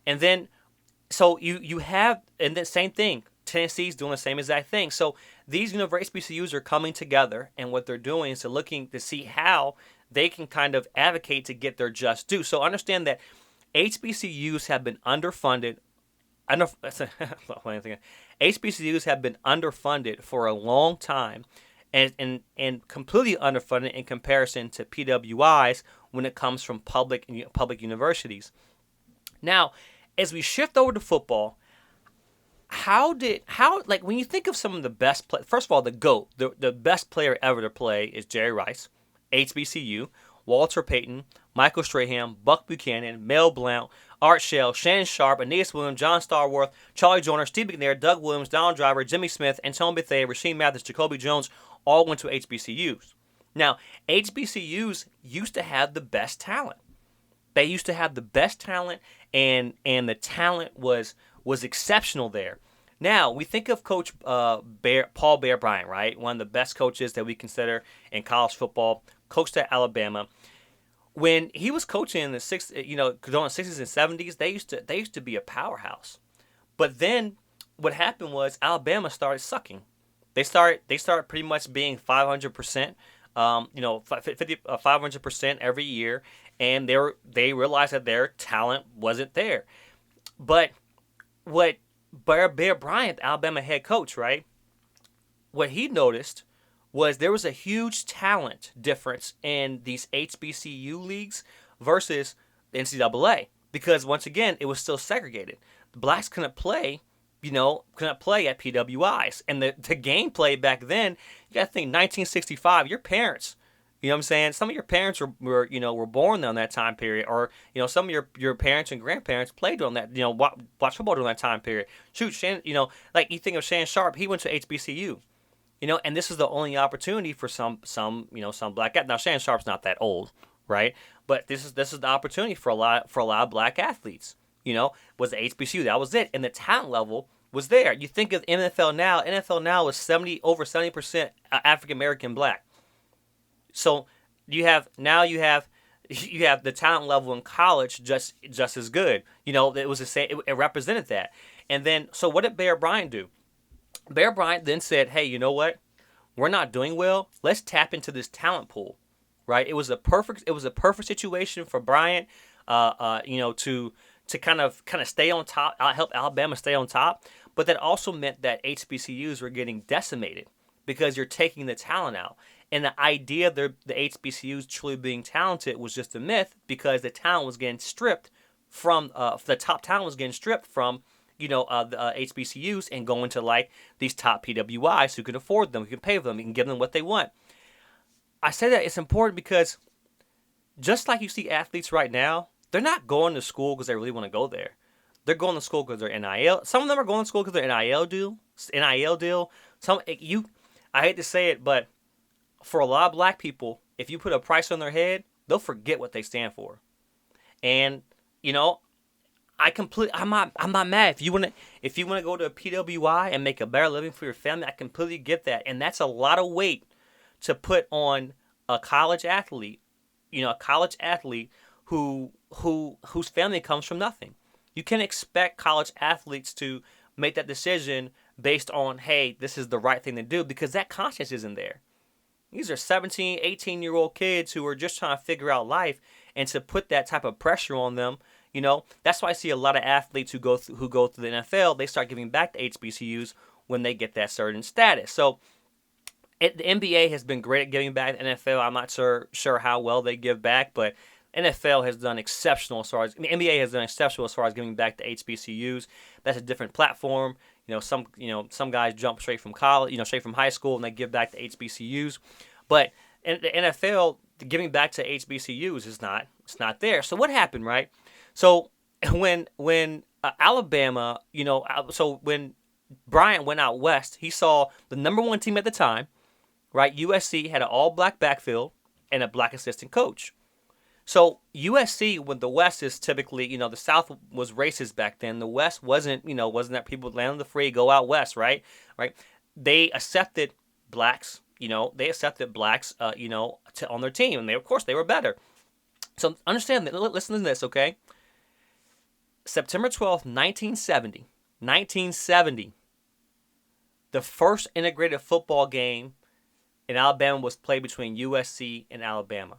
And then, so you have, and the same thing. Tennessee's doing the same exact thing. So these HBCUs are coming together, and what they're doing is they're looking to see how they can kind of advocate to get their just due. So understand that HBCUs have been underfunded. HBCUs have been underfunded for a long time, and completely underfunded in comparison to PWIs when it comes from public universities. Now, as we shift over to football, how like when you think of some of the best play, first of all, the GOAT, the best player ever to play is Jerry Rice, HBCU, Walter Payton, Michael Strahan, Buck Buchanan, Mel Blount, Art Shell, Shannon Sharp, Aeneas Williams, John Starworth, Charlie Joyner, Steve McNair, Doug Williams, Donald Driver, Jimmy Smith, Antonio Bethea, Rasheem Mathis, Jacoby Jones, all went to HBCUs. Now, HBCUs used to have the best talent. They used to have the best talent, and the talent was exceptional there. Now, we think of Coach Paul Bear Bryant, right? One of the best coaches that we consider in college football, coached at Alabama. When he was coaching in the during the 60s and 70s, they used to be a powerhouse. But then what happened was Alabama started sucking. They started pretty much being 500%, 500% every year, and they realized that their talent wasn't there. But what Bear Bryant, the Alabama head coach, right? What he noticed was there was a huge talent difference in these HBCU leagues versus the NCAA, because once again it was still segregated. The blacks couldn't play at PWIs, and the gameplay back then, you got to think 1965. Your parents, you know what I'm saying? Some of your parents were born on that time period, or some of your parents and grandparents played during that, watch football during that time period. Shoot, Shannon, like you think of Shannon Sharp, he went to HBCU. And this is the only opportunity for some black athletes. Now Shannon Sharp's not that old, right? But this is the opportunity for a lot of black athletes. Was the HBCU, that was it, and the talent level was there. You think of NFL now. NFL now is over 70% African American black. So you have the talent level in college just as good. It was the same. It represented that. And then, so what did Bear Bryant do? Bear Bryant then said, hey, you know what? We're not doing well. Let's tap into this talent pool, right? It was a perfect situation for Bryant, to kind of stay on top, help Alabama stay on top. But that also meant that HBCUs were getting decimated because you're taking the talent out. And the idea that the HBCUs truly being talented was just a myth, because the talent was getting stripped from the top talent was getting stripped from the HBCUs and going to like these top PWIs who can afford them, who can pay for them, who can give them what they want. I say that it's important because just like you see athletes right now, they're not going to school because they really want to go there. They're going to school because they're NIL. Some of them are going to school because they're NIL deal. I hate to say it, but for a lot of black people, if you put a price on their head, they'll forget what they stand for. And I'm not mad. If you wanna go to a PWI and make a better living for your family, I completely get that. And that's a lot of weight to put on a college athlete, whose family comes from nothing. You can expect college athletes to make that decision based on, hey, this is the right thing to do, because that conscience isn't there. These are 17, 18-year-old kids who are just trying to figure out life, and to put that type of pressure on them, that's why I see a lot of athletes who go through the NFL, they start giving back to HBCUs when they get that certain status. So the NBA has been great at giving back to NFL. I'm not sure how well they give back, but NFL has done exceptional as far as, NBA has done exceptional as far as giving back to HBCUs. That's a different platform. Some guys jump straight from college, straight from high school, and they give back to HBCUs. But in the NFL, giving back to HBCUs it's not there. So what happened, right? So when Alabama, so when Bryant went out west, he saw the number one team at the time, right? USC had an all-black backfield and a black assistant coach. So USC, when the West is typically, the South was racist back then. The West wasn't that people land on the free, go out west, right? They accepted blacks, on their team, and of course they were better. So understand that. Listen to this, okay? September 12th, 1970, the first integrated football game in Alabama was played between USC and Alabama.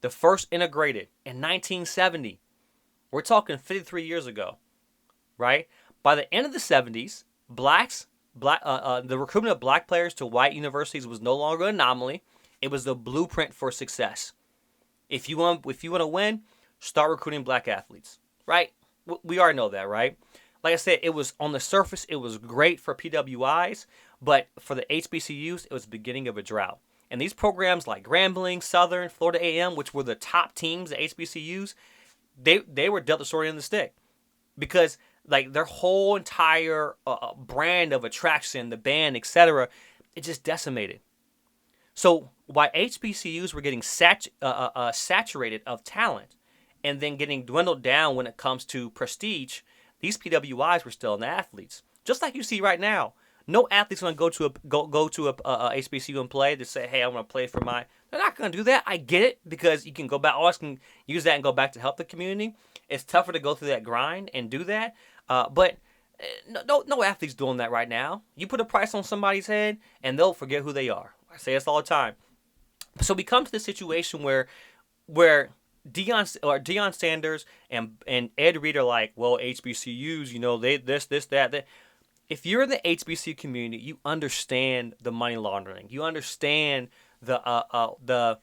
The first integrated in 1970. We're talking 53 years ago, right? By the end of the 70s, the recruitment of black players to white universities was no longer an anomaly. It was the blueprint for success. If you want to win, start recruiting black athletes, right? We already know that, right? Like I said, it was on the surface, it was great for PWIs, but for the HBCUs, it was the beginning of a drought. And these programs like Grambling, Southern, Florida A&M, which were the top teams at HBCUs, they were dealt the short end of the stick because like their whole entire brand of attraction, the band, etc., it just decimated. So while HBCUs were getting saturated of talent and then getting dwindled down when it comes to prestige, these PWIs were still in the athletes. Just like you see right now. No athlete's going to go to a HBCU and play to say, hey, I want to play for my. They're not going to do that. I get it because you can go back. Always can use that and go back to help the community. It's tougher to go through that grind and do that. But no athlete's doing that right now. You put a price on somebody's head and they'll forget who they are. I say this all the time. So we come to the situation where Deion Sanders and Ed Reed are like, well, HBCUs, they this that. If you're in the HBCU community, you understand the money laundering. You understand the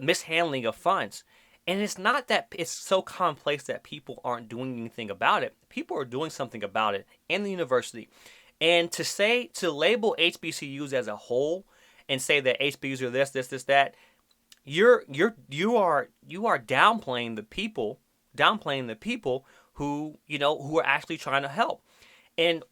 mishandling of funds. And it's not that it's so complex that people aren't doing anything about it. People are doing something about it in the university. And to label HBCUs as a whole and say that HBCUs are this, that, you are downplaying the people who are actually trying to help. And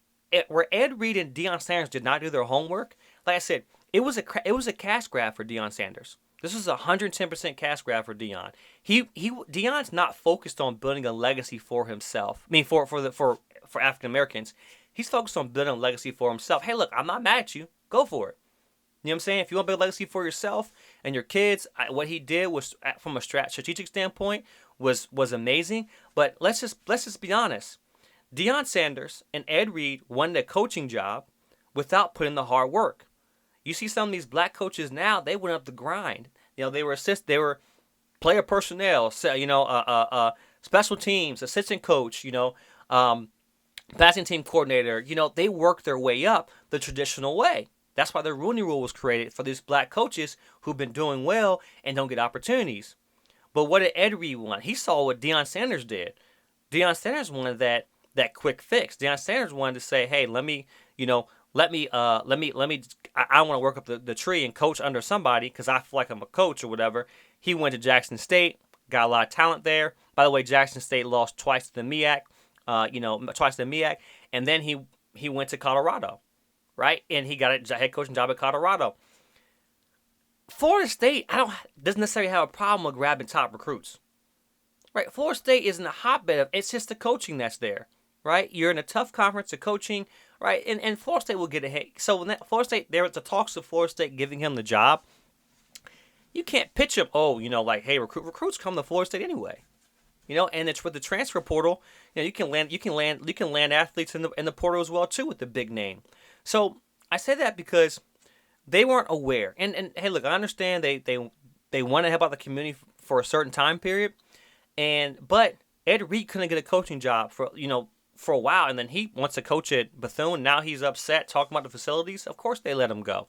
where Ed Reed and Deion Sanders did not do their homework, like I said, it was a cash grab for Deion Sanders. This was a 110% cash grab for Deion. Deion's not focused on building a legacy for himself. I mean, for African Americans, he's focused on building a legacy for himself. Hey, look, I'm not mad at you. Go for it. You know what I'm saying? If you want to build a legacy for yourself and your kids, what he did was, from a strategic standpoint, was amazing. But let's just be honest. Deion Sanders and Ed Reed wanted a coaching job without putting the hard work. You see some of these black coaches now, they went up the grind. They were player personnel, special teams, assistant coach, passing team coordinator. They worked their way up the traditional way. That's why the Rooney Rule was created for these black coaches who've been doing well and don't get opportunities. But what did Ed Reed want? He saw what Deion Sanders did. Deion Sanders wanted that quick fix. Deion Sanders wanted to say, hey, I want to work up the tree and coach under somebody because I feel like I'm a coach or whatever. He went to Jackson State, got a lot of talent there. By the way, Jackson State lost twice to the MEAC, and then he went to Colorado. Right? And he got a head coaching job at Colorado. Florida State doesn't necessarily have a problem with grabbing top recruits. Right? Florida State isn't a hotbed of, it's just the coaching that's there. Right? You're in a tough conference of coaching, right? And Florida State will get ahead. So when Florida State, there was the talks of Florida State giving him the job. You can't pitch him, hey, recruits come to Florida State anyway. And it's with the transfer portal. You can land athletes in the portal as well too with the big name. So I say that because they weren't aware. And hey, look, I understand they want to help out the community for a certain time period. But Ed Reed couldn't get a coaching job for a while, and then he wants to coach at Bethune. Now he's upset talking about the facilities. Of course they let him go.